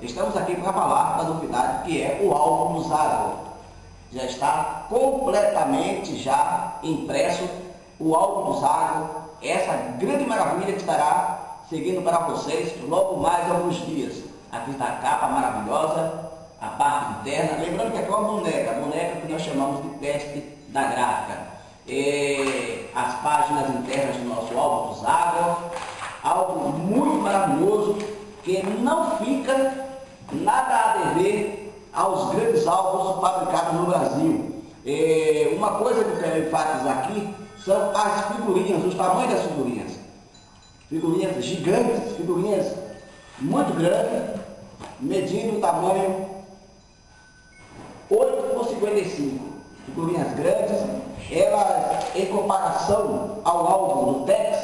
Estamos aqui para falar da novidade que é o álbum do Zago. Já está completamente já impresso o álbum do Zago, essa grande maravilha que estará seguindo para vocês logo mais alguns dias. Aqui está a capa maravilhosa, a parte interna, lembrando que aqui é uma boneca que nós chamamos de teste da gráfica. As páginas internas do nosso álbum do Zago, algo muito maravilhoso que não fica nada a dever aos grandes álbuns fabricados no Brasil. Uma coisa que eu quero enfatizar aqui são as figurinhas, os tamanhos das figurinhas. Figurinhas gigantes, figurinhas muito grandes, medindo o tamanho 8 por 55. Figurinhas grandes, elas em comparação ao álbum do Tex,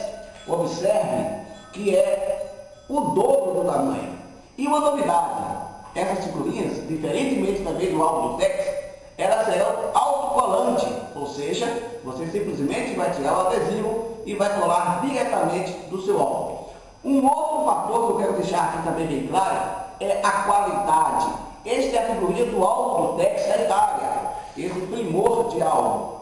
observe que é o dobro do tamanho. E uma novidade, essas figurinhas, diferentemente também do álbum do Tex, elas serão autocolantes, ou seja, você simplesmente vai tirar o adesivo e vai colar diretamente do seu álbum. Um outro fator que eu quero deixar aqui também bem claro é a qualidade. Esta é a figurinha do álbum do Tex da Itália, esse primor de álbum.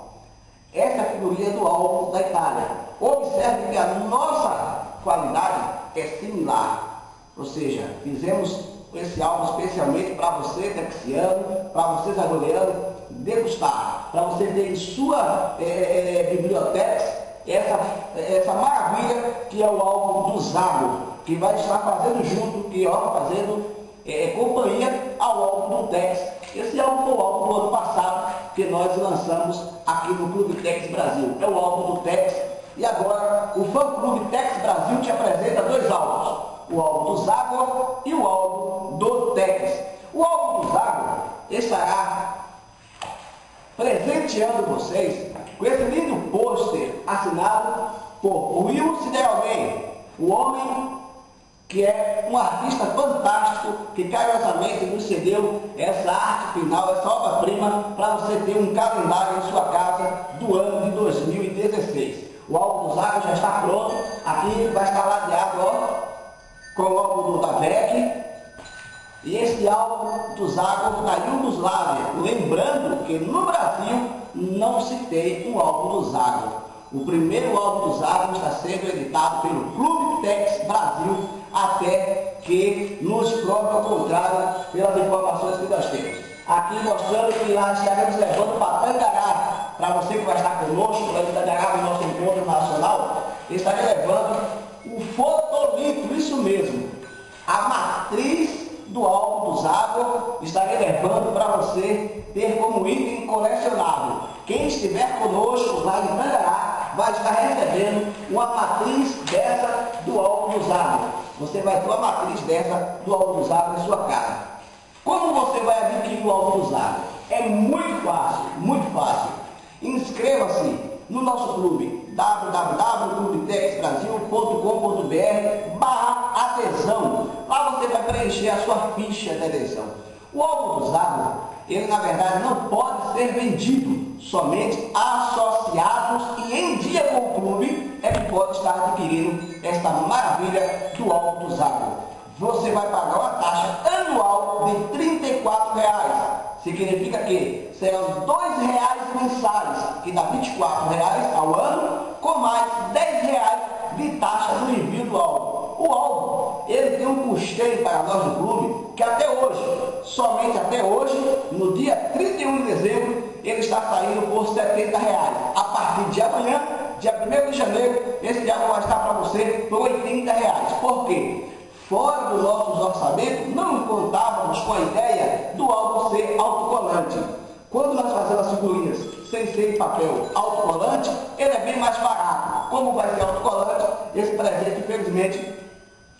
Essa é a figurinha do álbum da Itália. Observe que a nossa qualidade é similar, ou seja, fizemos esse álbum especialmente para você, texiano, para você, zagoleano, degustar, para você ter em sua biblioteca essa maravilha que é o álbum do Zago, que vai estar fazendo junto, que ó, fazendo companhia ao álbum do Tex. Esse álbum foi o álbum do ano passado que nós lançamos aqui no Clube Tex Brasil. É o álbum do Tex. E agora o Fã Clube Tex Brasil te apresenta dois álbuns. O álbum do Zago e o álbum do Tex. O álbum do Zago estará presenteando vocês com esse lindo pôster assinado por Will Sideralman, o homem que é um artista fantástico, que carinhosamente nos cedeu essa arte final, essa obra-prima, para você ter um calendário em sua casa do ano de 2016. O álbum do Zago já está pronto, aqui vai estar ladeado ó, com o álbum do Davec, e esse álbum do Zago da Iugoslávia, lembrando que no Brasil não se tem um álbum do Zago. O primeiro álbum do Zago está sendo editado pelo Clube Tex Brasil, até que nos prove ao contrário pelas informações que nós temos. Aqui mostrando que lá estaremos levando para Tangará, para você que vai estar conosco, para Tangará no nosso encontro nacional, estarei levando o fotolito, isso mesmo, a matriz do álbum do Zago, estarei levando para você ter como item colecionável. Quem estiver conosco lá em Tangará vai estar recebendo uma matriz dessa do álbum do Zago. Você vai ter uma matriz dessa do álbum do Zago em sua casa. Como você vai adquirir o álbum do Zago? É muito fácil, muito fácil. Inscreva-se no nosso clube www.clubetexbrasil.com.br/adesão. Lá você vai preencher a sua ficha de adesão. O álbum do Zago, ele na verdade não pode ser vendido, somente associados e em dia com o clube é que pode estar adquirindo esta maravilha do álbum do Zago. Você vai pagar uma taxa anual de R$ 34,00. Significa que serão R$ 2,00 mensais, que dá R$ 24,00 ao ano, com mais R$ 10,00 de taxa no envio do álbum. O álbum, ele tem um custeio para nós do clube, que até hoje, somente até hoje, no dia 31 de dezembro, ele está saindo por R$ 70,00. A partir de amanhã, dia 1º de janeiro, esse álbum vai estar para você por R$ 80,00. Por quê? Fora dos nossos orçamentos, não contávamos com a ideia do álbum ser autocolante. Quando nós fazemos as figurinhas sem ser em papel autocolante, ele é bem mais barato. Como vai ser autocolante, esse presente, infelizmente,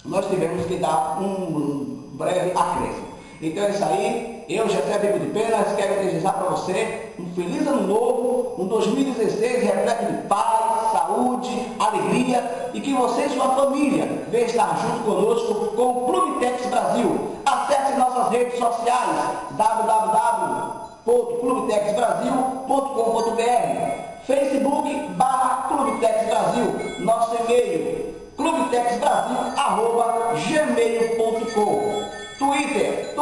nós tivemos que dar um breve acréscimo. Então é isso aí, eu já tenho amigo de penas, quero desejar para você um feliz ano novo, um 2016 repleto de paz, saúde, alegria e que você e sua família venham estar junto conosco com o Clube Tex Brasil. Acesse nossas redes sociais www.clubetexbrasil.com.br, Facebook/Clube Tex Brasil, nosso e-mail clubetexbrasil@gmail.com. Twitter,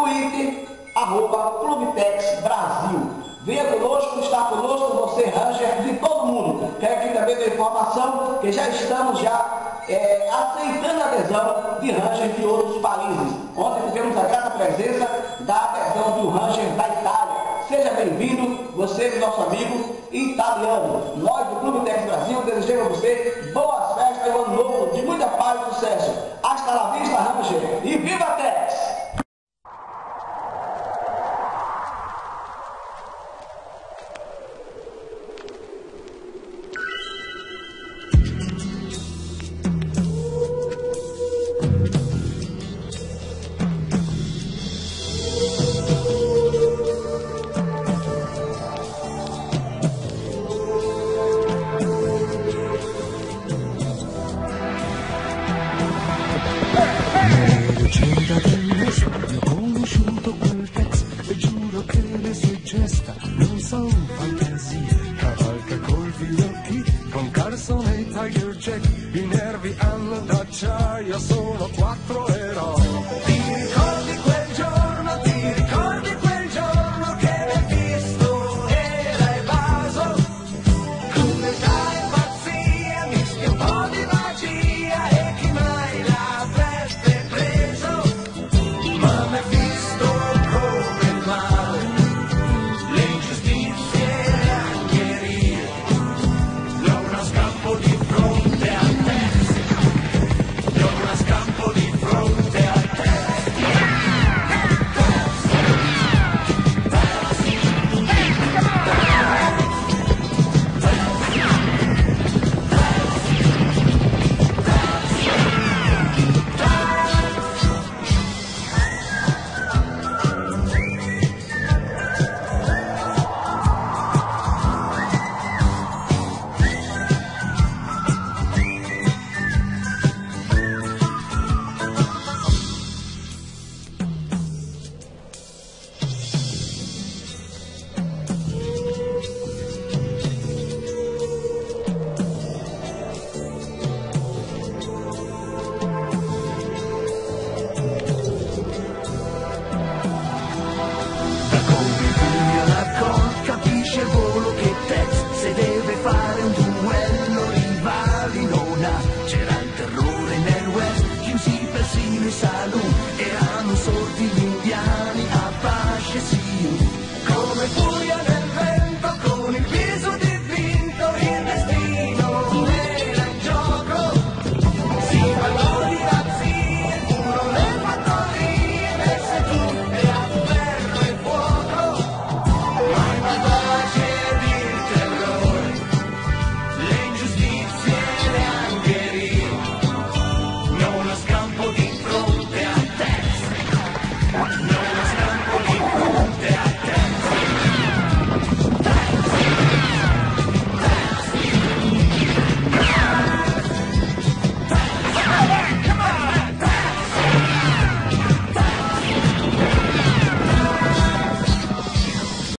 @Clubtex Brasil. Venha conosco, está conosco, você, Ranger, de todo mundo. Quero aqui também dar informação que já estamos aceitando a adesão de Ranger de outros países. Ontem tivemos a grata presença da adesão do Ranger da Itália. Seja bem-vindo, você, nosso amigo italiano. Nós do Clubtex Brasil desejamos a você boas festas e um ano novo de muita paz e sucesso. Hasta la vista, Ranger, e viva a Tex! Conosciuto quel text e giuro che le sue gesta non sono fantastiche.